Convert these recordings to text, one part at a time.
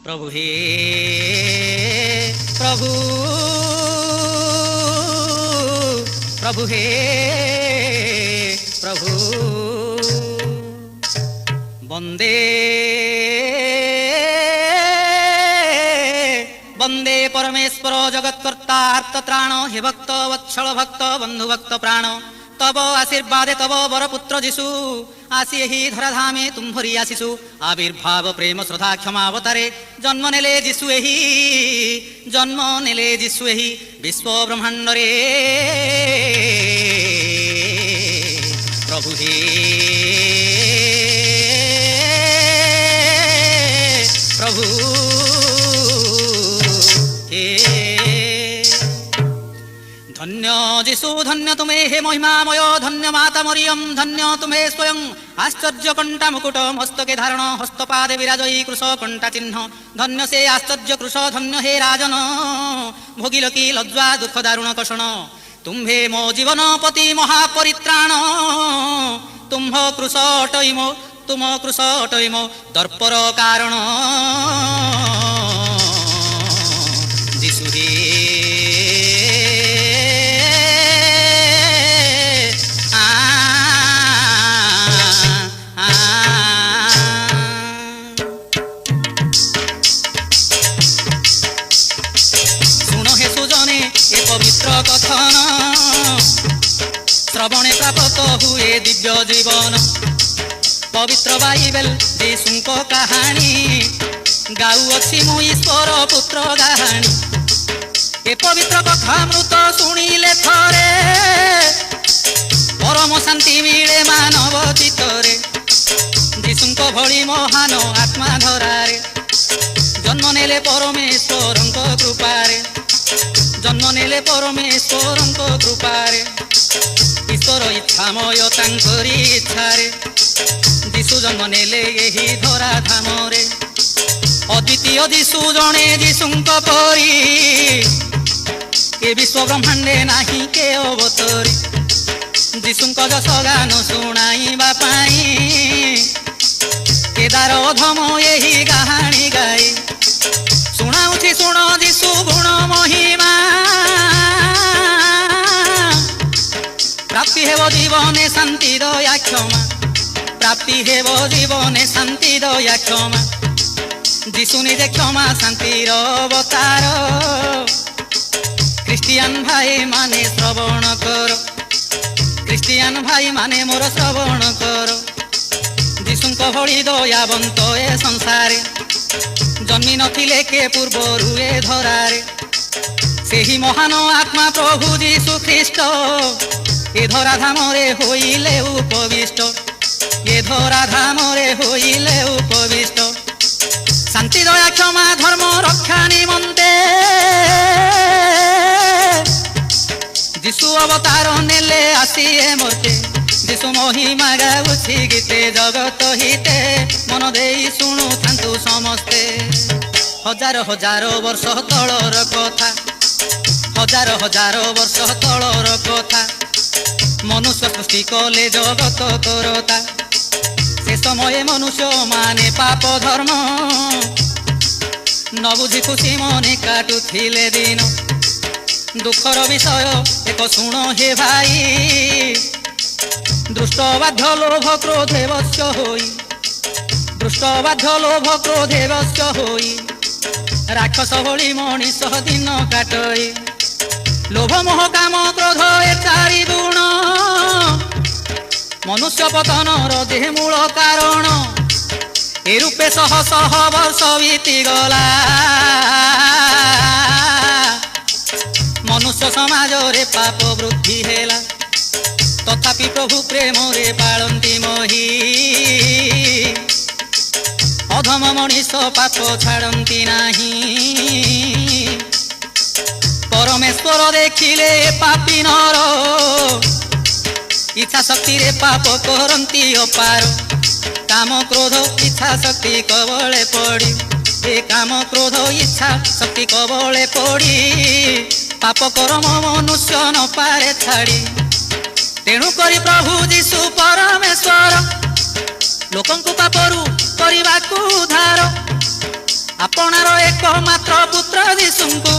प्रभु हे प्रभु प्रभु हे प्रभु वंदे वंदे परमेश्वर जगत्कर्ता आर्तत्राण हे भक्त वत्सल भक्त बंधु भक्त प्राण तब आशीर्वादे तब बरपुत्र जीशु आसी ही धराधामे तुम भरी आसीसु आविर्भाव प्रेम श्रद्धा क्षमा अवतारे जन्म नेले जीशु एही जन्म नेले जीशु एही विश्व ब्रह्मांड रे प्रभु हे प्रभु हे धन्य जीशु धन्य तुम्हें हे महिमामय धन्य माता मरियम धन्य तुम्हें स्वयं आश्चर्य कंटा मुकुट मस्तके धारण हस्तपादे विराजयी कृश कंटा चिन्ह धन्य से आश्चर्य कृश धन्य हे राजन भोगिल की लज्जा दुख दारुण कषण तुम्हे मो जीवन पति महापरित्राण तुम्ह कृश अटईमो तुम कृश अटईमो दर्पर कारण जीशु हे पवित्र कथन श्रवणे प्राप्त हुए दिव्य जीवन पवित्र बाइबल जीशुको कहानी गाउअछि मु ईश्वर पुत्र कहानी ए पवित्र कथा मृत शुणिले थरे परम शांति मिले मानव चित्तरे जीशुको भली महान आत्मा धरारे जन्म नेले परमेश्वरଙ୍କ कृपारे जन्म नेले परमेश्वरଙ୍କ कृपारे ईश्वर इच्छामय तांकरी इच्छारे जीशु जन्म नेले एही धराधामरे अद्वितीय जीशु जणे जीशुଙ୍କ परी ए विश्व ब्रह्मांडे नाही के अवतरी जीशुଙ୍କ जस गान शुणाइबा पाई केदार अधम एही कहानी गाई शुणाउछि शुण जीशु गुण महिमा प्राप्ति हेब जीवने शांति दया क्षमा प्राप्ति हेब जीवने शांति दया क्षमा जीशु निजे क्षमा शांतिर अवतार क्रिस्टियान भाई माने श्रवण कर क्रिस्टियान भाई माने मोर श्रवण कर जीशुଙ୍କ भली दयावंत ए संसारे जन्मी नथिले के पूर्वरु ए धरारे सेही महान आत्मा प्रभु जीशु ख्रीष्ट ए धराधामरे होइले उपविष्ट ए धराधामरे होइले उपविष्ट शांति दया क्षमा धर्म रक्षा निमंते जीशु अवतार नेले आसी ए मूर्ते जीशु महिमा गाउछि गीते जगत हिते मन देई शुणु थांतु समस्ते हजार हजार वर्ष तलर कथा हजार हजार वर्ष तलर कथा मनुष्य सृष्टि कले जगत करता से समय मनुष्य माने पाप धर्म न बुझी खुशी मने काटुथिले दिन दुखर विषय एक शुण हे भाई दृष्ट बाध्य लोभ क्रोधे वश्य होई दृष्ट बाध्य लोभ क्रोधे वश्य होई राक्षस भली मनीष दिन काटई लोभ मोह काम क्रोध ए चारि गुण मनुष्य पतनर देह मूल कारण ए रूपे शह शह वर्ष बीती गला मनुष्य समाज रे पाप वृद्धि हेला तथापि प्रभु प्रेम रे पालंती मोही अधम मनीष पाप छाड़ती नाही परमेश्वर देखिले पापी नर इच्छा शक्ति रे पाप करती अपार काम क्रोध इच्छा शक्ति कबले पड़ी ए काम क्रोध इच्छा शक्ति कबले पड़ी पाप कर्म मनुष्य न पारे छाड़ी तेणु करी प्रभु जीशु परमेश्वर लोकंकु पापरु करने उद्धार ଆପଣାର ଏକମାତ୍ର ପୁତ୍ର ଯୀଶୁଙ୍କୁ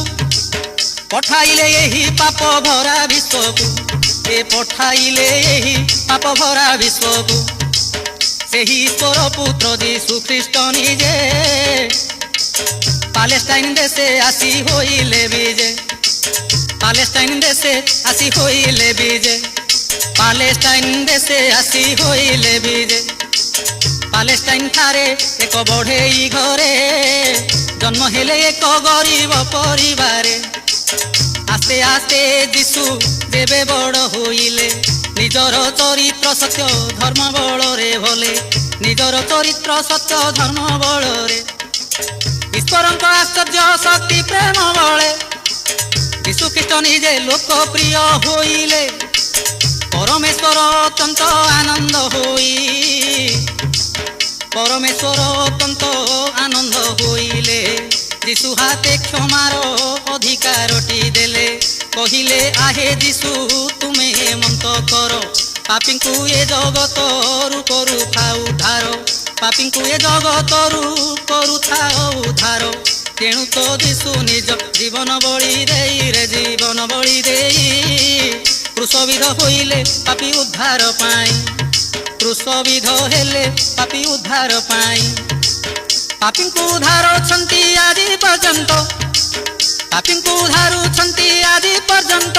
ପଠାଇଲେ ଏହି ପାପ ଭରା ବିଶ୍ୱକୁ, ଏ ପଠାଇଲେ ଏହି ପାପ ଭରା ବିଶ୍ୱକୁ। ସେହି ଈଶ୍ୱର ପୁତ୍ର ଯୀଶୁ ଖ୍ରୀଷ୍ଟ ନିଜେ ପାଲେଷ୍ଟାଇନ ଦେଶେ ଆସି ହୋଇଲେ ବିଜେ, ପାଲେଷ୍ଟାଇନ ଦେଶେ ଆସି ହୋଇଲେ ବିଜେ, ପାଲେଷ୍ଟାଇନ ଦେଶେ ଆସି ହୋଇଲେ ବିଜେ। ପାଲେଷ୍ଟାଇନ ଠାରେ ଏକ ବଢ଼େଇ ଘରେ ଜନ୍ମ ହେଲେ ଏକ ଗରିବ ପରିବାରେ। ଆସ୍ତେ ଆସ୍ତେ ଯୀଶୁ ଯେବେ ବଡ଼ ହୋଇଲେ, ନିଜର ଚରିତ୍ର ସତ୍ୟ ଧର୍ମ ବଳରେ ଭଲେ, ନିଜର ଚରିତ୍ର ସତ୍ୟ ଧର୍ମ ବଳରେ, ଈଶ୍ୱରଙ୍କ ଆଶ୍ଚର୍ଯ୍ୟ ଶକ୍ତି ପ୍ରେମ ବଳେ ଯୀଶୁ ଖ୍ରୀଷ୍ଟ ନିଜେ ଲୋକପ୍ରିୟ ହୋଇଲେ। ପରମେଶ୍ୱର ଅତ୍ୟନ୍ତ ଆନନ୍ଦ ହୋଇ, ପରମେଶ୍ୱର ଅତ୍ୟନ୍ତ ଆନନ୍ଦ ହୋଇଲେ। ଯୀଶୁ ହାତେ କ୍ଷମାର ଅଧିକାରଟି ଦେଲେ, କହିଲେ ଆହେ ଯୀଶୁ ତୁମେ ହେମନ୍ତ କର, ପାପୀଙ୍କୁ ଏ ଜଗତରୁ କରୁଥାଉ ଉଦ୍ଧାର, ପାପୀଙ୍କୁ ଏ ଜଗତରୁ କରୁଥାଉ ଉଦ୍ଧାର। ତେଣୁ ତ ଯୀଶୁ ନିଜ ଜୀବନ ବଳି ଦେଇ ରେ ଜୀବନ ବଳି ଦେଇ କ୍ରୁଶବିଦ୍ଧ ହୋଇଲେ ପାପୀ ଉଦ୍ଧାର ପାଇଁ, କ୍ରୁଶବିଦ୍ଧ ହେଲେ ପାପୀ ଉଦ୍ଧାର ପାଇଁ। ପାପୀଙ୍କୁ ଉଦ୍ଧାରୁଛନ୍ତି ଆଜି ପର୍ଯ୍ୟନ୍ତ, ପାପୀଙ୍କୁ ଉଦ୍ଧାରୁଛନ୍ତି ଆଜି ପର୍ଯ୍ୟନ୍ତ।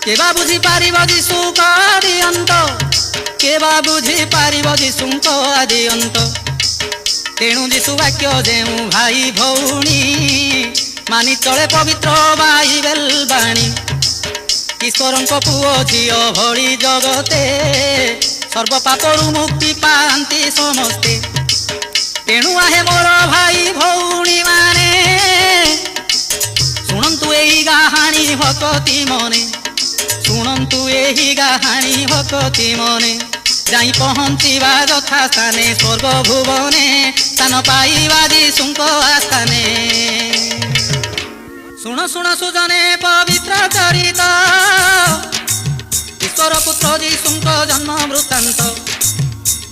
କେବା ବୁଝିପାରିବ ଯୀଶୁଙ୍କ ଆଦି ଅନ୍ତ, କେବା ବୁଝିପାରିବ ଯୀଶୁଙ୍କ ଆଦି ଅନ୍ତ। ତେଣୁ ଯୀଶୁ ବାକ୍ୟ ଯେଉଁ ଭାଇ ଭଉଣୀ ମାନି ଚଳେ ପବିତ୍ର ବାଇବେଲ ବାଣୀ, ଈଶ୍ୱରଙ୍କ ପୁଅ ଝିଅ ଭଳି ଜଗତେ ସର୍ବ ପାପରୁ ମୁକ୍ତି ପାଆନ୍ତି ସମସ୍ତେ। ତେଣୁ ଆହେ ମୋର ଭାଇ ଭଉଣୀ ମାନେ, ଶୁଣନ୍ତୁ ଏହି କାହାଣୀ ଭକତି ମନେ, ଶୁଣନ୍ତୁ ଏହି କାହାଣୀ ଭକତି ମନେ। ଯାଇ ପହଞ୍ଚିବା ଯଥା ସ୍ଥାନେ ସ୍ୱର୍ଗ ଭୁବନେ, ସ୍ଥାନ ପାଇବା ଯୀଶୁଙ୍କ ଆସ୍ଥାନେ। ଶୁଣ ଶୁଣ ସୁଜନେ ପବିତ୍ର ଚରିତ, ଈଶ୍ୱର ପୁତ୍ର ଯୀଶୁଙ୍କ ଜନ୍ମ ବୃତ୍ତାନ୍ତ।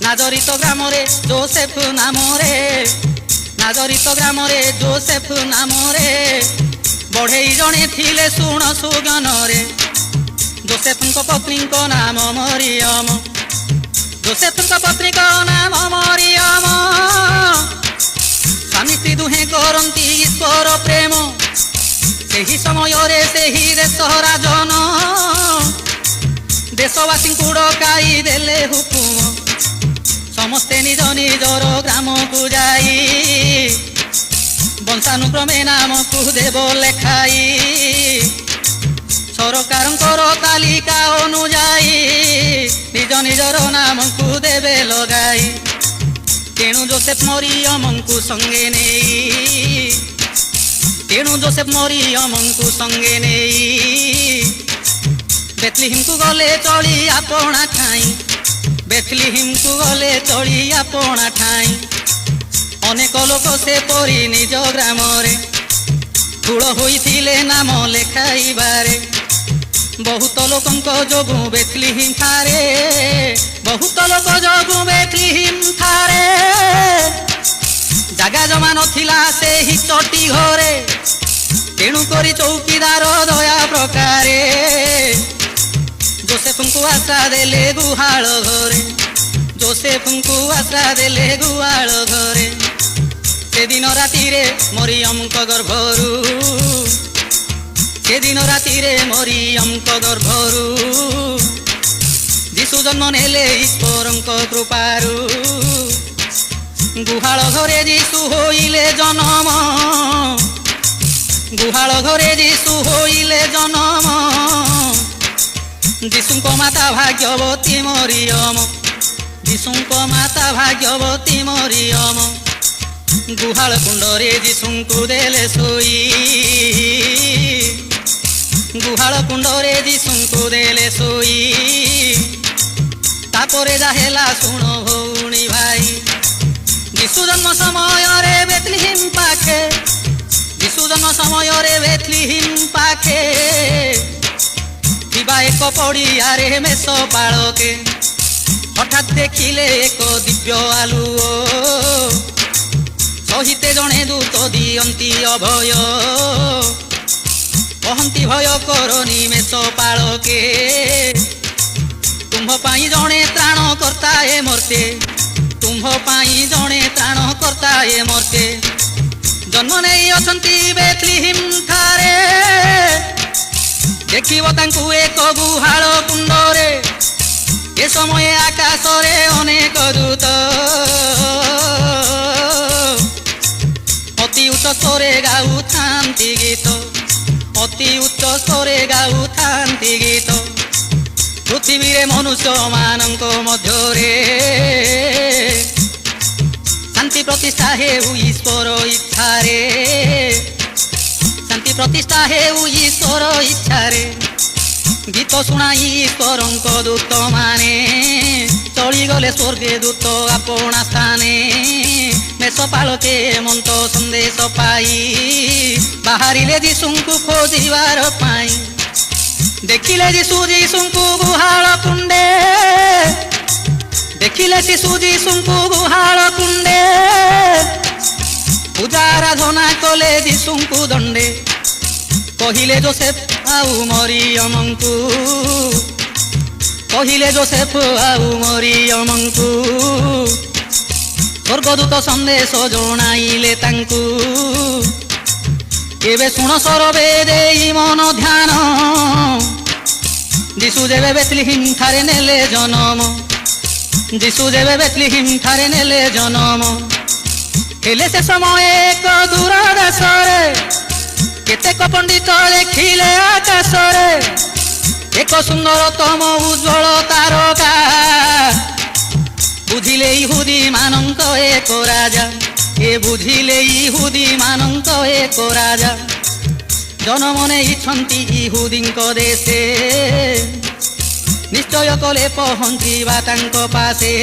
ନାଜରିତ ଗ୍ରାମରେ ଯୋସେଫ ନାମରେ, ନାଜରିତ ଗ୍ରାମରେ ଯୋସେଫ ନାମରେ ବଢ଼େଇ ଜଣେ ଥିଲେ ଶୁଣ ସୁଗନରେ। ଯୋସେଫଙ୍କ ପତ୍ନୀଙ୍କ ନାମ ମରିୟମ, ଯୋସେଫଙ୍କ ପତ୍ନୀଙ୍କ ନାମ ମରିୟମ। ସ୍ୱାମୀ ସ୍ତ୍ରୀ ଦୁହେଁ କରନ୍ତି ଈଶ୍ୱର ପ୍ରେମ, ସେହି ସମୟରେ ସେହି ଦେଶ ରାଜନ ଦେଶବାସୀଙ୍କୁ ଡକାଇ ଦେଲେ ହୁକୁମ, ସମସ୍ତେ ନିଜ ନିଜର ଗ୍ରାମକୁ ଯାଇ ବଂଶାନୁକ୍ରମେ ନାମକୁ ଦେବ ଲେଖାଇ। ସରକାରଙ୍କର ତାଲିକା ଅନୁଯାୟୀ ନିଜ ନିଜର ନାମକୁ ଦେବେ ଲଗାଇ। ତେଣୁ ଯୋସେଫ ମରିୟମଙ୍କୁ ସଙ୍ଗେ ନେଇ, ତେଣୁ ଯୋସେଫ ମରିୟମଙ୍କୁ ସଙ୍ଗେ ନେଇ ବେଥଲିହିମକୁ ଗଲେ ଚଳି ଆପଣା ଠାଇଁ, ବେଥଲିହିମକୁ ଗଲେ ଚଳି ଆପଣା ଠାଇଁ। ଅନେକ ଲୋକ ସେପରି ନିଜ ଗ୍ରାମରେ ଠୁଳ ହୋଇଥିଲେ ନାମ ଲେଖାଇବାରେ। ବହୁତ ଲୋକଙ୍କ ଯୋଗୁଁ ବେଥଲିହିମ ଠାରେ, ବହୁତ ଲୋକ ଯୋଗୁଁ ବେଥଲିହିମ ଠାରେ ଜାଗା ଜମା ନଥିଲା ସେହି ଚଟି ଘରେ। ତେଣୁ କରି ଚୌକିଦାର ଦୟା ପ୍ରକାରେ ଯୋସେଫଙ୍କୁ ଆଶ୍ରା ଦେଲେ ଗୁହାଳ ଘରେ, ଯୋସେଫଙ୍କୁ ଆଶ୍ରା ଦେଲେ ଗୁହାଳ ଘରେ। ସେଦିନ ରାତିରେ ମରିୟମଙ୍କ ଗର୍ଭରୁ, ସେଦିନ ରାତିରେ ମରିୟମଙ୍କ ଗର୍ଭରୁ ଯୀଶୁ ଜନ୍ମ ନେଲେ ଈଶ୍ୱରଙ୍କ କୃପାରୁ। ଗୁହାଳ ଘରେ ଯୀଶୁ ହୋଇଲେ ଜନମ, ଗୁହାଳ ଘରେ ଯୀଶୁ ହୋଇଲେ ଜନମ। ଯୀଶୁଙ୍କ ମାତା ଭାଗ୍ୟବତୀ ମରିୟମ, ଯୀଶୁଙ୍କ ମାତା ଭାଗ୍ୟବତୀ ମରିୟମ। ଗୁହାଳ କୁଣ୍ଡରେ ଯୀଶୁଙ୍କୁ ଦେଲେ ଶୋଇ, ଗୁହାଳ କୁଣ୍ଡରେ ଯୀଶୁଙ୍କୁ ଦେଲେ ଶୋଇ। ତାପରେ ଯା ହେଲା ଶୁଣ ଭଉଣୀ ଭାଇ, ଯୀଶୁ ଜନ୍ମ ସମୟରେ ବେଥଲିହିମ ପାଖେ, ଯୀଶୁ ଜନ୍ମ ସମୟରେ ବେଥଲିହିମ ପାଖେ ଥିବା ଏକ ପଡ଼ିଆରେ ମେଷ ପାଳକେ ହଠାତ୍ ଦେଖିଲେ ଏକ ଦିବ୍ୟ ଆଲୁଅ। ସହିତେ ଜଣେ ଦୂତ ଦିଅନ୍ତି ଅଭୟ, କହନ୍ତି ଭୟ କରନି ମେଷ ପାଳକେ, ତୁମ୍ଭ ପାଇଁ ଜଣେ ତ୍ରାଣ କର୍ତ୍ତା ଏ ମର୍ତ୍ତେ, ତୁମ୍ଭ ପାଇଁ ଜଣେ ତ୍ରାଣ କର୍ତ୍ତା ଏ ମର୍ତ୍ତେ। ଜନ୍ମ ନେଇ ଅଛନ୍ତି ବେଥଲିହିମ୍ ଠାରେ, ଦେଖିବ ତାଙ୍କୁ ଏକ ଗୁହାଳ କୁଣ୍ଡରେ। ଏ ସମୟ ଆକାଶରେ ଅନେକ ଦୂତ ଅତି ଉଚ୍ଚ ସ୍ୱରେ ଗାଉଥାନ୍ତି ଗୀତ, ଅତି ଉଚ୍ଚ ସ୍ୱରେ ଗାଉଥାନ୍ତି ଗୀତ। ପୃଥିବୀରେ ମନୁଷ୍ୟମାନଙ୍କ ମଧ୍ୟରେ ଶାନ୍ତି ପ୍ରତିଷ୍ଠା ହେଉ ଈଶ୍ୱର ଇଚ୍ଛାରେ, ଶାନ୍ତି ପ୍ରତିଷ୍ଠା ହେଉ ଈଶ୍ୱର ଇଚ୍ଛାରେ। ଗୀତ ଶୁଣାଇ ଈଶ୍ୱରଙ୍କ ଦୂତମାନେ ଚଳିଗଲେ ସ୍ୱର୍ଗେ ଦୂତ ଆପଣା ସ୍ଥାନେ। ମେଷ ପାଳକେ ମନ୍ତ ସନ୍ଦେଶ ପାଇ ବାହାରିଲେ ଯୀଶୁଙ୍କୁ ଖୋଜିବାର ପାଇଁ। ଦେଖିଲେ ଯୀଶୁ ଯୀଶୁଙ୍କୁ ଗୁହାଳ କୁଣ୍ଡେ, ଦେଖିଲେ ଶିଶୁ ଯୀଶୁଙ୍କୁ ଗୁହାଳ କୁଣ୍ଡେ। ପୂଜା ଆରାଧନା କଲେ ଯୀଶୁଙ୍କୁ ଦଣ୍ଡେ, କହିଲେ ଯୋସେଫ ଆଉ ମରିୟମଙ୍କୁ, କହିଲେ ଯୋସେଫ ଆଉ ମରିୟମଙ୍କୁ। ସ୍ୱର୍ଗଦୂତ ସନ୍ଦେଶ ଜଣାଇଲେ ତାଙ୍କୁ, ଏବେ ଶୁଣ ସରବେ ଦେଇ ମନ ଧ୍ୟାନ। ଯୀଶୁ ଯେବେ ବେଥଲିହିମ୍ ଠାରେ ନେଲେ ଜନମ, ଯୀଶୁ ଯେବେ ବେଥଲିହିମ୍ ଠାରେ ନେଲେ ଜନମ। ହେଲେ ସେ ସମୟ ଏକ ଦୂର ଦେଶରେ, କେତେକ ପଣ୍ଡିତ ଦେଖିଲେ ଆକାଶରେ ଏକ ସୁନ୍ଦରତମ ଉଜ୍ଜ୍ୱଳ ତାରକା। ବୁଝିଲେ ଇହୁଦୀ ମାନଙ୍କ ଏକ ରାଜା, ଏ ବୁଝିଲେ ଇହୁଦୀ ମାନଙ୍କ ଏକ ରାଜା। ଜନମ ନେଇଛନ୍ତି ଇହୁଦୀଙ୍କ ଦେଶେ, ନିଶ୍ଚୟ କଲେ ପହଞ୍ଚିବା ତାଙ୍କ ପାଶେ,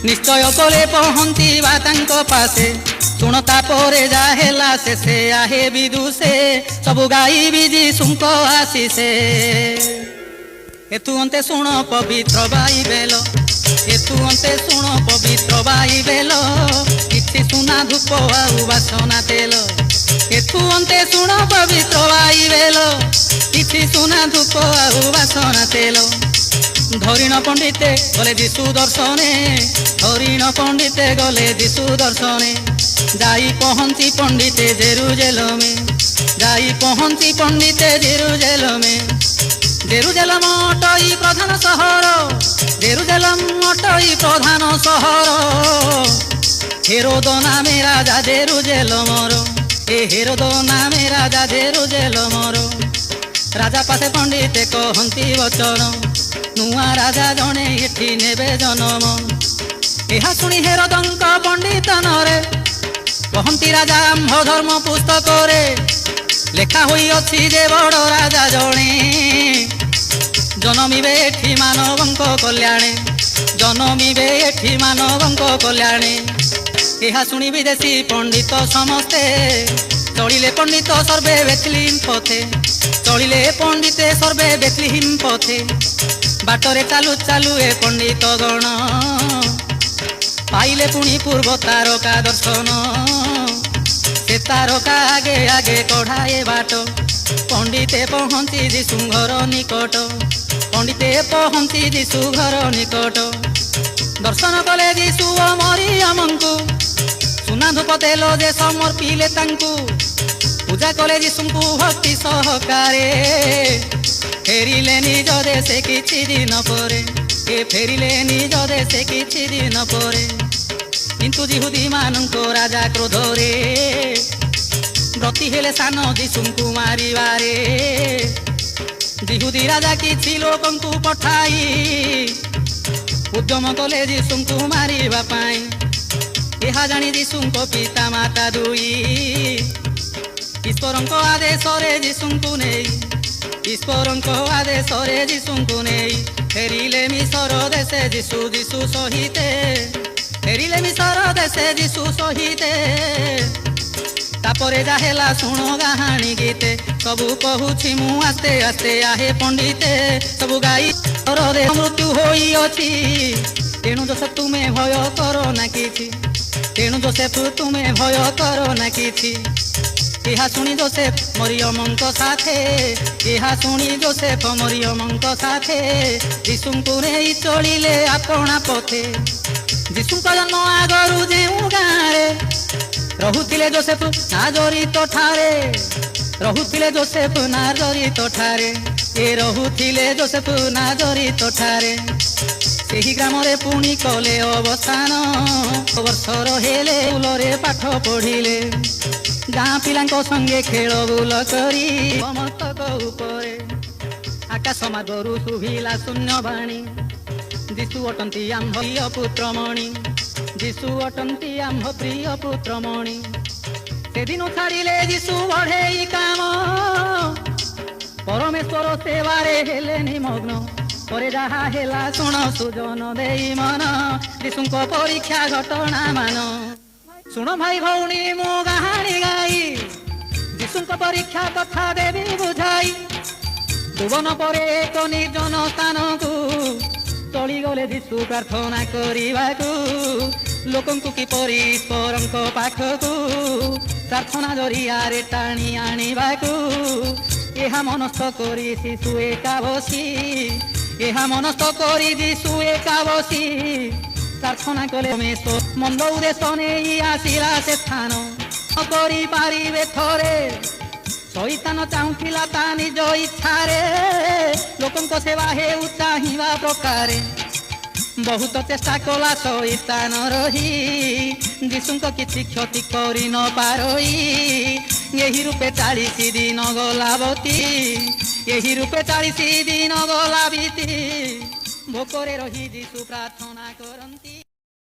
ନିଶ୍ଚୟ କଲେ ପହଞ୍ଚିବା ତାଙ୍କ ପାଶେ। ଶୁଣ ତାପରେ ଯା ହେଲା ଶେଷେ, ଆହେ ବିଦୁଷେ ସବୁ ଗାଇବି ଯୀଶୁଙ୍କ ଆଶିଷେ। ଏଥୁ ଅନ୍ତେ ଶୁଣ ପବିତ୍ର ବାଇବେଲ, ଏଥୁ ଅନ୍ତେ ଶୁଣ ପବିତ୍ର ବାଇବେଲ। କିଛି ସୁନା ଧୂପ ଆଉ ବାସନା ତେଲ, ଏଥୁ ଅନ୍ତେ ଶୁଣ ପବିତ୍ର ବାଇବେଲ। କିଛି ସୁନା ଧୂପ ଆଉ ବାସନା ତେଲ। ଧରିଣ ପଣ୍ଡିତେ ଗଲେ ଯୀଶୁ ଦର୍ଶନେ, ଧରିଣ ପଣ୍ଡିତେ ଗଲେ ଯୀଶୁ ଦର୍ଶନେ। ଯାଇ ପହଞ୍ଚି ପଣ୍ଡିତେ ଜେରୁଜେଲମେ, ଯାଇ ପହଞ୍ଚି ପଣ୍ଡିତେ ଜେରୁଜେଲମେ। ଜେରୁଜେଲମ ଅଟଇ ପ୍ରଧାନ ସହର, ଜେରୁଜେଲମ ଅଟଇ ପ୍ରଧାନ ସହର। ହେରୋଦ ନାମେ ରାଜା ଜେରୁଜେଲମର, ଏ ହେରୋଦ ନାମେ ରାଜା ଜେରୁଜେଲମର। ରାଜା ପାଶେ ପଣ୍ଡିତେ କହନ୍ତି ବଚନ, ନୂଆ ରାଜା ଜଣେ ଏଠି ନେବେ ଜନମ। ଏହା ଶୁଣି ହେରୋଦଙ୍କ ପଣ୍ଡିତନରେ କହନ୍ତି ରାଜା ଆମ୍ଭ ଧର୍ମ ପୁସ୍ତକରେ ଲେଖା ହୋଇଅଛି ଯେ ବଡ଼ ରାଜା ଜଣେ ଜନମିବେ ଏଠି ମାନବଙ୍କ କଲ୍ୟାଣେ, ଜନମିବେ ଏଠି ମାନବଙ୍କ କଲ୍ୟାଣେ। ଏହା ଶୁଣି ବିଦେଶୀ ପଣ୍ଡିତ ସମସ୍ତେ ଚଳିଲେ ପଣ୍ଡିତ ସର୍ବେ ବେଥଲିହିମ୍ ପଥେ, ଚଳିଲେ ପଣ୍ଡିତେ ସର୍ବେ ବେଥଲିହିମ୍ ପଥେ। ବାଟରେ ଚାଲୁ ଚାଲୁ ଏ ପଣ୍ଡିତ ଗଣ ପାଇଲେ ପୁଣି ପୂର୍ବ ତାରକା ଦର୍ଶନ। ସେ ତାରକା ଆଗେ ଆଗେ କଢ଼ାଏ ବାଟ, ପଣ୍ଡିତେ ପହଞ୍ଚି ଯୀଶୁ ଘର ନିକଟ, ପଣ୍ଡିତେ ପହଞ୍ଚି ଯୀଶୁ ଘର ନିକଟ। ଦର୍ଶନ କଲେ ଯୀଶୁ ଓ ମରିୟମଙ୍କୁ, ସୁନା ଧୂପ ତେଲ ଯେ ସମର୍ପିଲେ ତାଙ୍କୁ। ପୂଜା କଲେ ଯୀଶୁଙ୍କୁ ଭକ୍ତି ସହକାରେ, ଫେରିଲେ ନିଜ ଦେଶେ କିଛି ଦିନ ପରେ, ଏ ଫେରିଲେ ନିଜ ଦେଶେ କିଛି ଦିନ ପରେ। କିନ୍ତୁ ଯିହୁଦୀ ମାନଙ୍କ ରାଜା କ୍ରୋଧରେ ବ୍ରତୀ ହେଲେ ସାନ ଯୀଶୁଙ୍କୁ ମାରିବାରେ। ଯିହୁଦୀ ରାଜା କିଛି ଲୋକଙ୍କୁ ପଠାଇ ଉଦ୍ୟମ କଲେ ଯୀଶୁଙ୍କୁ ମାରିବା ପାଇଁ। ଏହା ଜାଣି ଯୀଶୁଙ୍କ ପିତା ମାତା ଦୁଇ ଈଶ୍ୱରଙ୍କ ଆଦେଶରେ ଯୀଶୁଙ୍କୁ ନେଇ, ଈଶ୍ୱରଙ୍କ ଆଦେଶରେ ଯୀଶୁଙ୍କୁ ନେଇ ଫେରିଲେ ମିଶର ଦେଶେ ଯୀଶୁ ଯୀଶୁ ସହିତେ, ଫେରିଲେ ମିଶର ଦେଶେ ଯୀଶୁ ସହିତେ। ତାପରେ ଯା ହେଲା ଶୁଣ କାହାଣୀ ଗୀତେ, ସବୁ କହୁଛି ମୁଁ ଆସ୍ତେ ଆସ୍ତେ ଆହେ ପଣ୍ଡିତେ। ସବୁ ଗାଈ ମୃତ୍ୟୁ ହୋଇଅଛି, ତେଣୁ ଦୋଷ ତୁମେ ଭୟ କର ନା କିଛି। ତେଣୁ ଯୋସେଫ ତୁମେ ଭୟ କର ନା କିଛି। ଏହା ଶୁଣି ଯୋସେଫ ମରିୟମଙ୍କ ସାଥେ, ଏହା ଶୁଣି ଯୋସେଫ ମରିୟମଙ୍କ ସାଥେ ଯୀଶୁଙ୍କୁ ନେଇ ଚଳିଲେ ଆପଣା ପଥେ। ଯୀଶୁଙ୍କ ଜନ୍ମ ଆଗରୁ ଯେଉଁ ଗାଁରେ ରହୁଥିଲେ ଯୋସେଫ ନାଜରିତ ଠାରେ, ରହୁଥିଲେ ଯୋସେଫ ନାଜରିତ ଠାରେ, ଏ ରହୁଥିଲେ ଯୋସେଫ ନାଜରିତ ଠାରେ। ସେହି ଗ୍ରାମରେ ପୁଣି କଲେ ଅବସ୍ଥାନ, ବର୍ଷର ହେଲେ ସ୍କୁଲରେ ପାଠ ପଢ଼ିଲେ। ଗାଁ ପିଲାଙ୍କ ସଙ୍ଗେ ଖେଳ ବୁଲ କରି ମସ୍ତକ ଉପରେ ଆକାଶ ମାର୍ଗରୁ ଶୁଭିଲା ଶୂନ୍ୟବାଣୀ, ଯୀଶୁ ଅଟନ୍ତି ଆମ୍ଭ ପ୍ରିୟ ପୁତ୍ରମଣି, ଯୀଶୁ ଅଟନ୍ତି ଆମ୍ଭ ପ୍ରିୟ ପୁତ୍ରମଣି। ସେଦିନ ଛାଡ଼ିଲେ ଯୀଶୁ ବଢ଼େଇ କାମ, ପରମେଶ୍ୱର ସେବାରେ ହେଲେ ନିମଗ୍ନ। ପରେ ଯାହା ହେଲା ଶୁଣ ସୁଜନ ଦେଇ ମନ, ଯୀଶୁଙ୍କ ପରୀକ୍ଷା ଘଟଣା ମାନ। ଶୁଣ ଭାଇ ଭଉଣୀ ମୁଁ କାହାଣୀ ଗାଇ, ଯୀଶୁଙ୍କ ପରୀକ୍ଷା କଥା ଦେବି ବୁଝାଇ। ଭୁବନ ପରେ ଏକ ନିର୍ଜନ ସ୍ଥାନକୁ ଚଳିଗଲେ ଯୀଶୁ ପ୍ରାର୍ଥନା କରିବାକୁ, ଲୋକଙ୍କୁ କିପରି ଈଶ୍ୱରଙ୍କ ପାଖକୁ ପ୍ରାର୍ଥନା ଜରିଆରେ ଟାଣି ଆଣିବାକୁ। ଏହା ମନସ୍ଥ କରି ଶିଶୁ ଏକା ବସି, ଏହା ମନସ୍ଥ କରି ଯୀଶୁ ଏକା ବସି ପ୍ରାର୍ଥନା କଲେ ପରମେଶ୍ୱର ମନ୍ଦ ଉଦ୍ଦେଶ୍ୟ ନେଇ ଆସିଲା ସେ ସ୍ଥାନ। କରିପାରିବେ ଥରେ ଶଇତାନ ଚାହୁଁଥିଲା ତା ନିଜ ଇଚ୍ଛାରେ, ଲୋକଙ୍କ ସେବା ହେଉ ଚାହିଁବା ପ୍ରକାରେ। ବହୁତ ଚେଷ୍ଟା କଲା ଶଇତାନ ରହି, ଯୀଶୁଙ୍କ କିଛି କ୍ଷତି କରି ନ ପାରଇ। ଏହି ରୂପେ 40 ଦିନ ଗଲା ବତି, ଏହି ରୂପେ 40 ଦିନ ଗଲା ବିତି। ଭୋକରେ ରହି ଯୀଶୁ ପ୍ରାର୍ଥନା କରନ୍ତି।